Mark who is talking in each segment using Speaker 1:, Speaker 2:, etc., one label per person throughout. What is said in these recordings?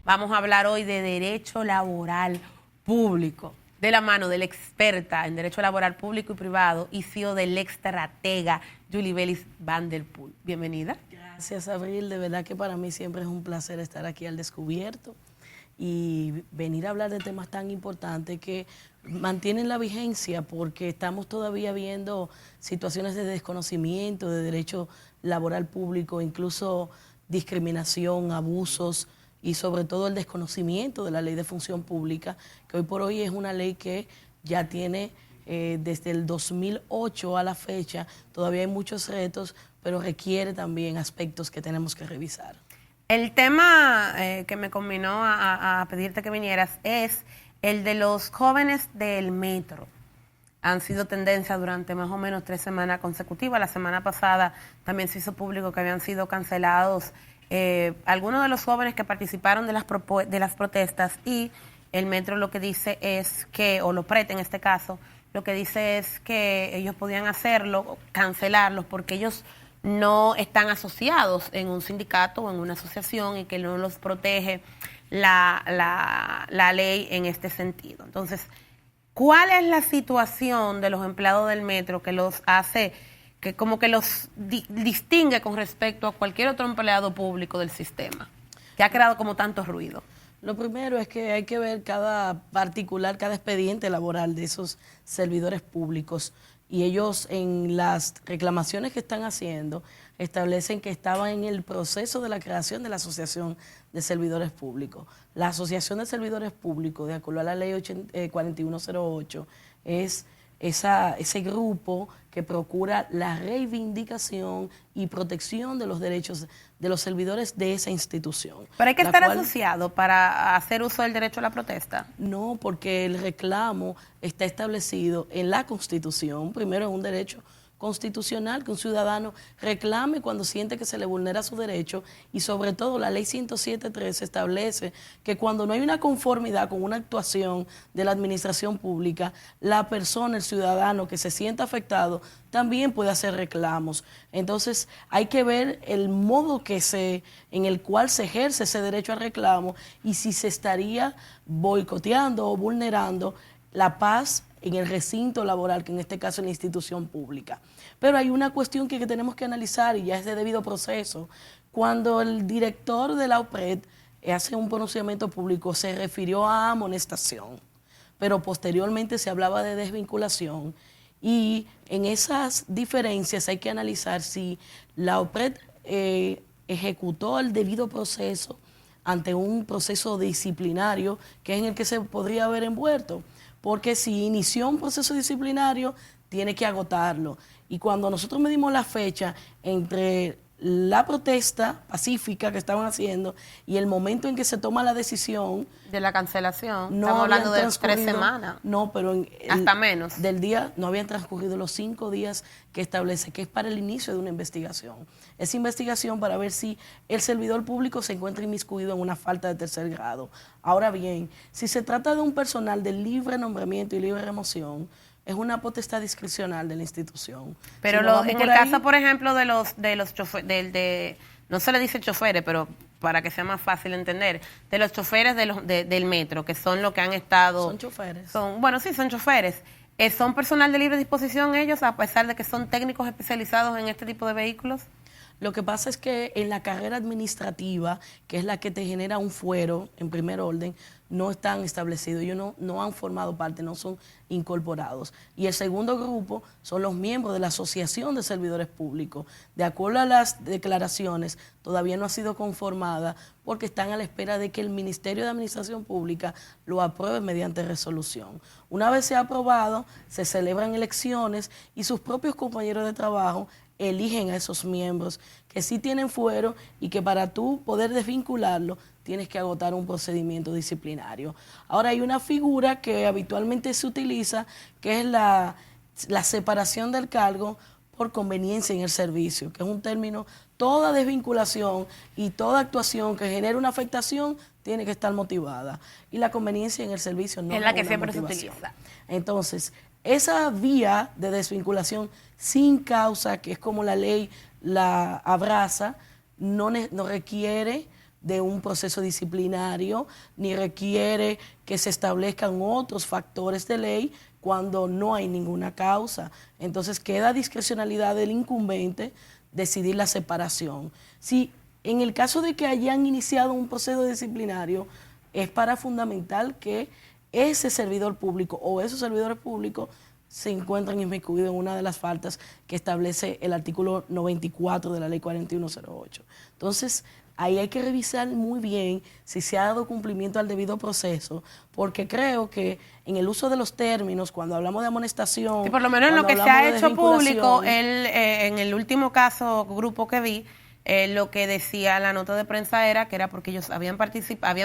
Speaker 1: Vamos a hablar hoy de derecho laboral público, de la mano de la experta en derecho laboral público y privado y CEO del Extratega, Yulibelis Van der Poel. Bienvenida.
Speaker 2: Gracias, Abril. De verdad que para mí siempre es un placer estar aquí al descubierto y venir a hablar de temas tan importantes que mantienen la vigencia, porque estamos todavía viendo situaciones de desconocimiento de derecho laboral público, incluso discriminación, abusos y sobre todo el desconocimiento de la ley de función pública, que hoy por hoy es una ley que ya tiene desde el 2008 a la fecha. Todavía hay muchos retos, pero requiere también aspectos que tenemos que revisar.
Speaker 1: El tema que me combinó a pedirte que vinieras es el de los jóvenes del metro. Han sido tendencia durante más o menos 3 semanas consecutivas. La semana pasada también se hizo público que habían sido cancelados algunos de los jóvenes que participaron de las protestas, y el metro lo que dice es que, o lo PRET en este caso, lo que dice es que ellos podían hacerlo, cancelarlos, porque ellos no están asociados en un sindicato o en una asociación y que no los protege la ley en este sentido. Entonces, ¿cuál es la situación de los empleados del metro que los hace, que como que los distingue con respecto a cualquier otro empleado público del sistema, que ha creado como tanto ruido?
Speaker 2: Lo primero es que hay que ver cada particular, cada expediente laboral de esos servidores públicos, y ellos en las reclamaciones que están haciendo establecen que estaban en el proceso de la creación de la Asociación de Servidores Públicos. La Asociación de Servidores Públicos, de acuerdo a la ley 4108, es ese grupo que procura la reivindicación y protección de los derechos de los servidores de esa institución.
Speaker 1: ¿Pero hay que estar asociado para hacer uso del derecho a la protesta?
Speaker 2: No, porque el reclamo está establecido en la Constitución. Primero, es un derecho constitucional que un ciudadano reclame cuando siente que se le vulnera su derecho, y sobre todo la ley 107.3 establece que cuando no hay una conformidad con una actuación de la administración pública, la persona, el ciudadano que se sienta afectado, también puede hacer reclamos. Entonces hay que ver el modo en el cual se ejerce ese derecho al reclamo y si se estaría boicoteando o vulnerando la paz en el recinto laboral, que en este caso es la institución pública. Pero hay una cuestión que tenemos que analizar, y ya es de debido proceso. Cuando el director de la OPRED hace un pronunciamiento público, se refirió a amonestación, pero posteriormente se hablaba de desvinculación, y en esas diferencias hay que analizar si la OPRED ejecutó el debido proceso ante un proceso disciplinario que es en el que se podría haber envuelto. Porque si inició un proceso disciplinario, tiene que agotarlo. Y cuando nosotros medimos la fecha entre la protesta pacífica que estaban haciendo y el momento en que se toma la decisión
Speaker 1: de la cancelación,
Speaker 2: no
Speaker 1: estamos hablando de 3 semanas.
Speaker 2: No, pero
Speaker 1: hasta menos.
Speaker 2: Del día no habían transcurrido los 5 días que establece, que es para el inicio de una investigación. Esa investigación para ver si el servidor público se encuentra inmiscuido en una falta de tercer grado. Ahora bien, si se trata de un personal de libre nombramiento y libre remoción, es una potestad discrecional de la institución.
Speaker 1: Pero en el caso, por ejemplo, de los choferes, no se le dice choferes, pero para que sea más fácil entender, de los choferes del metro, que son los que han estado...
Speaker 2: Son choferes.
Speaker 1: Bueno, sí, son choferes. ¿Son personal de libre disposición ellos, a pesar de que son técnicos especializados en este tipo de vehículos?
Speaker 2: Lo que pasa es que en la carrera administrativa, que es la que te genera un fuero en primer orden, no están establecidos, ellos no han formado parte, no son incorporados. Y el segundo grupo son los miembros de la Asociación de Servidores Públicos. De acuerdo a las declaraciones, todavía no ha sido conformada porque están a la espera de que el Ministerio de Administración Pública lo apruebe mediante resolución. Una vez sea aprobado, se celebran elecciones y sus propios compañeros de trabajo eligen a esos miembros que sí tienen fuero, y que para tú poder desvincularlo tienes que agotar un procedimiento disciplinario. Ahora hay una figura que habitualmente se utiliza, que es la separación del cargo por conveniencia en el servicio, que es un término. Toda desvinculación y toda actuación que genere una afectación tiene que estar motivada, y la conveniencia en el servicio no es la que siempre se utiliza. Entonces, esa vía de desvinculación sin causa, que es como la ley la abraza, no requiere de un proceso disciplinario, ni requiere que se establezcan otros factores de ley cuando no hay ninguna causa. Entonces queda a discrecionalidad del incumbente decidir la separación. Si en el caso de que hayan iniciado un proceso disciplinario, es para fundamental que ese servidor público o esos servidores públicos se encuentran inmiscuidos en una de las faltas que establece el artículo 94 de la ley 4108. Entonces, ahí hay que revisar muy bien si se ha dado cumplimiento al debido proceso, porque creo que en el uso de los términos, cuando hablamos de amonestación...
Speaker 1: Sí, por lo menos en lo que se ha hecho público, en el último caso, grupo que vi, lo que decía la nota de prensa era que era porque ellos habían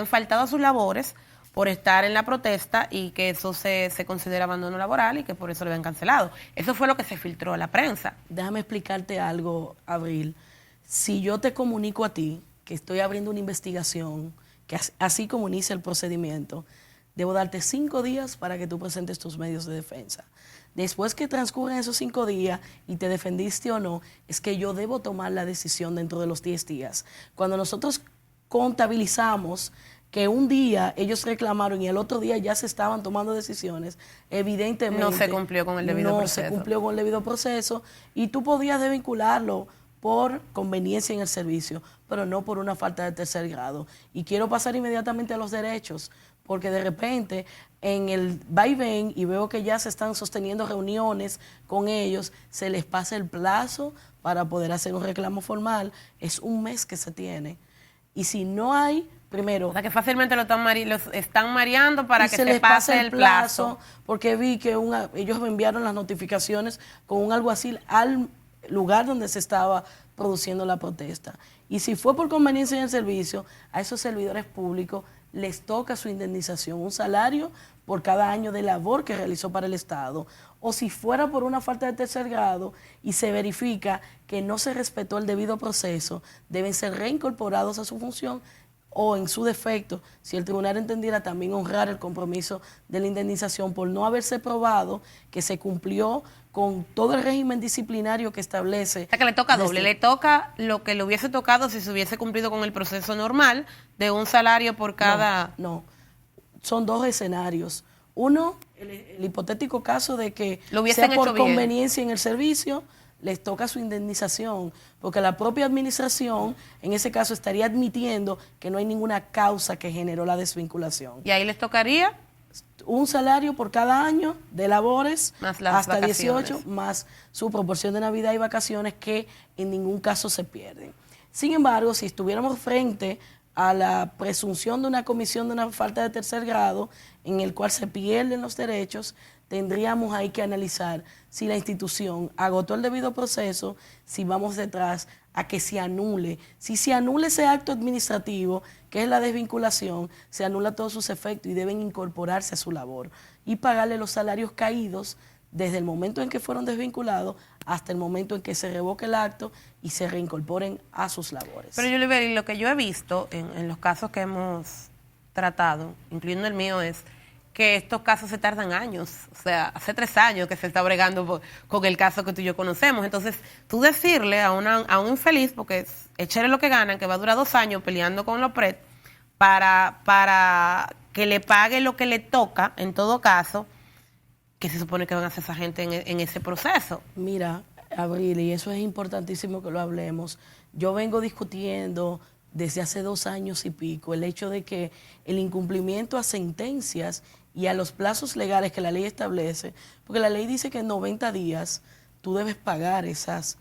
Speaker 1: faltado a sus labores por estar en la protesta y que eso se considera abandono laboral y que por eso lo habían cancelado. Eso fue lo que se filtró a la prensa.
Speaker 2: Déjame explicarte algo, Abril. Si yo te comunico a ti que estoy abriendo una investigación, que así como inicia el procedimiento, debo darte 5 días para que tú presentes tus medios de defensa. Después que transcurren esos 5 días y te defendiste o no, es que yo debo tomar la decisión dentro de los 10 días. Cuando nosotros contabilizamos que un día ellos reclamaron y el otro día ya se estaban tomando decisiones, evidentemente
Speaker 1: no se cumplió con el debido proceso.
Speaker 2: No se cumplió con el debido proceso y tú podías desvincularlo por conveniencia en el servicio, pero no por una falta de tercer grado. Y quiero pasar inmediatamente a los derechos, porque de repente en el vaivén, y veo que ya se están sosteniendo reuniones con ellos, se les pasa el plazo para poder hacer un reclamo formal, es 1 mes que se tiene. Y si no hay, primero...
Speaker 1: O sea, que fácilmente los están mareando para que
Speaker 2: se les
Speaker 1: pase el plazo.
Speaker 2: Porque vi que ellos me enviaron las notificaciones con un alguacil al lugar donde se estaba produciendo la protesta. Y si fue por conveniencia en el servicio, a esos servidores públicos les toca su indemnización, un salario por cada año de labor que realizó para el Estado. O si fuera por una falta de tercer grado y se verifica que no se respetó el debido proceso, deben ser reincorporados a su función o en su defecto, si el tribunal entendiera, también honrar el compromiso de la indemnización por no haberse probado que se cumplió con todo el régimen disciplinario que establece.
Speaker 1: O sea, que le toca doble, le toca lo que le hubiese tocado si se hubiese cumplido con el proceso normal de un salario por cada...
Speaker 2: No, son 2 escenarios. Uno, el hipotético caso de que sea por conveniencia en el servicio, les toca su indemnización, porque la propia administración en ese caso estaría admitiendo que no hay ninguna causa que generó la desvinculación.
Speaker 1: ¿Y ahí les tocaría?
Speaker 2: Un salario por cada año de labores
Speaker 1: más las
Speaker 2: hasta
Speaker 1: vacaciones.
Speaker 2: 18, más su proporción de Navidad y vacaciones que en ningún caso se pierden. Sin embargo, si estuviéramos frente a la presunción de una comisión de una falta de tercer grado en el cual se pierden los derechos, tendríamos ahí que analizar si la institución agotó el debido proceso, si vamos detrás a que se anule. Si se anula ese acto administrativo, que es la desvinculación, se anula todos sus efectos y deben incorporarse a su labor y pagarle los salarios caídos desde el momento en que fueron desvinculados hasta el momento en que se revoque el acto y se reincorporen a sus labores.
Speaker 1: Pero lo que yo he visto en los casos que hemos tratado, incluyendo el mío, es que estos casos se tardan años. O sea, hace 3 años que se está bregando con el caso que tú y yo conocemos. Entonces, tú decirle a un infeliz, porque echarle lo que ganan, que va a durar 2 años peleando con los PRED, para que le pague lo que le toca, en todo caso, ¿qué se supone que van a hacer esa gente en ese proceso?
Speaker 2: Mira, Abril, y eso es importantísimo que lo hablemos. Yo vengo discutiendo desde hace 2 años y pico el hecho de que el incumplimiento a sentencias y a los plazos legales que la ley establece, porque la ley dice que en 90 días tú debes pagar esas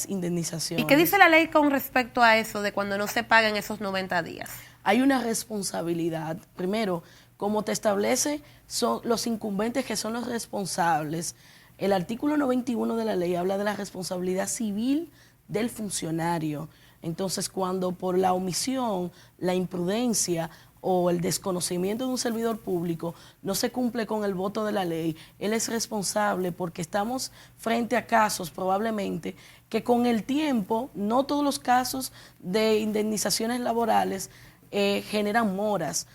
Speaker 2: indemnizaciones.
Speaker 1: ¿Y qué dice la ley con respecto a eso de cuando no se pagan esos 90 días?
Speaker 2: Hay una responsabilidad. Primero, como te establece, son los incumbentes que son los responsables. El artículo 91 de la ley habla de la responsabilidad civil del funcionario. Entonces, cuando por la omisión, la imprudencia o el desconocimiento de un servidor público no se cumple con el voto de la ley, él es responsable porque estamos frente a casos probablemente que con el tiempo, no todos los casos de indemnizaciones laborales generan moras,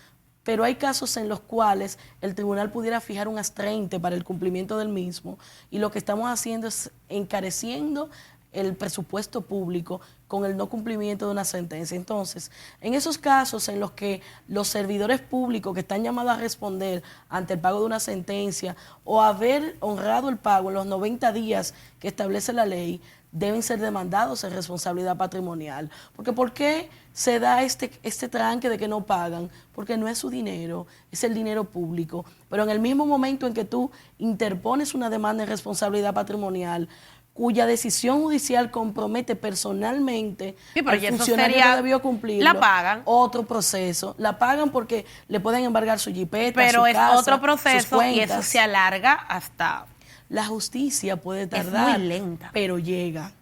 Speaker 2: pero hay casos en los cuales el tribunal pudiera fijar un astrente para el cumplimiento del mismo y lo que estamos haciendo es encareciendo el presupuesto público con el no cumplimiento de una sentencia. Entonces, en esos casos en los que los servidores públicos que están llamados a responder ante el pago de una sentencia o haber honrado el pago en los 90 días que establece la ley, deben ser demandados en responsabilidad patrimonial. Porque ¿por qué se da este tranque de que no pagan? Porque no es su dinero, es el dinero público. Pero en el mismo momento en que tú interpones una demanda en responsabilidad patrimonial, cuya decisión judicial compromete personalmente al funcionario que debió cumplirlo,
Speaker 1: la pagan.
Speaker 2: Otro proceso. La pagan porque le pueden embargar su jipeta,
Speaker 1: pero
Speaker 2: su
Speaker 1: es
Speaker 2: casa,
Speaker 1: otro proceso,
Speaker 2: sus cuentas.
Speaker 1: y eso se alarga hasta...
Speaker 2: La justicia puede tardar,
Speaker 1: es muy lenta,
Speaker 2: pero llega,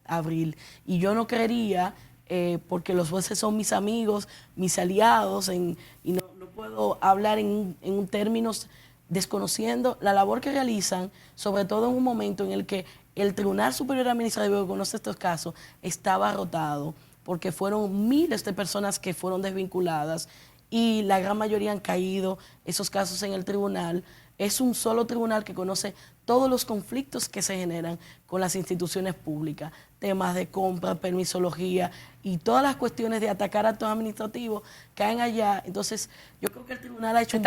Speaker 2: Abril. Y yo no creería, porque los jueces son mis amigos, mis aliados, y no puedo hablar en términos desconociendo la labor que realizan, sobre todo en un momento en el que el Tribunal Superior Administrativo que conoce estos casos estaba agotado, porque fueron miles de personas que fueron desvinculadas y la gran mayoría han caído esos casos en el tribunal. Es un solo tribunal que conoce todos los conflictos que se generan con las instituciones públicas, temas de compra, permisología y todas las cuestiones de atacar actos administrativos caen allá. Entonces, yo creo que el tribunal ha hecho un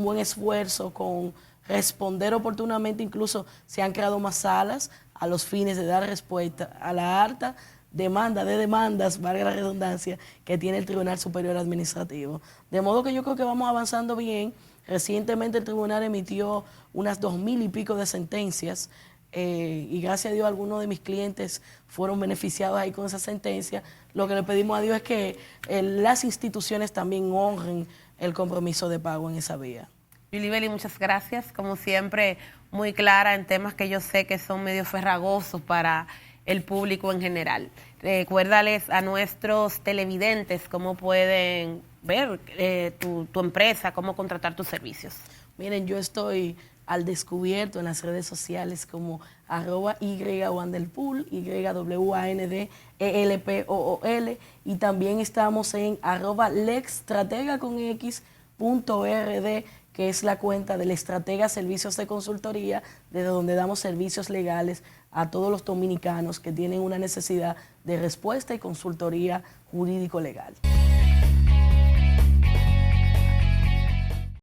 Speaker 2: buen esfuerzo con responder oportunamente. Incluso se han creado más salas a los fines de dar respuesta a la alta demanda de demandas, valga la redundancia, que tiene el Tribunal Superior Administrativo. De modo que yo creo que vamos avanzando bien. Recientemente el tribunal emitió unas 2,000 y pico de sentencias y gracias a Dios algunos de mis clientes fueron beneficiados ahí con esa sentencia. Lo que le pedimos a Dios es que las instituciones también honren el compromiso de pago en esa vía.
Speaker 1: Yulibeli, muchas gracias. Como siempre, muy clara en temas que yo sé que son medio farragosos para el público en general. Recuérdales a nuestros televidentes cómo pueden ver tu empresa, cómo contratar tus servicios.
Speaker 2: Miren, yo estoy al descubierto en las redes sociales como @YWandelpool, YWANDELPOOL, y también estamos en @lexstratega.rd, que es la cuenta del Estratega Servicios de Consultoría, desde donde damos servicios legales a todos los dominicanos que tienen una necesidad de respuesta y consultoría jurídico-legal.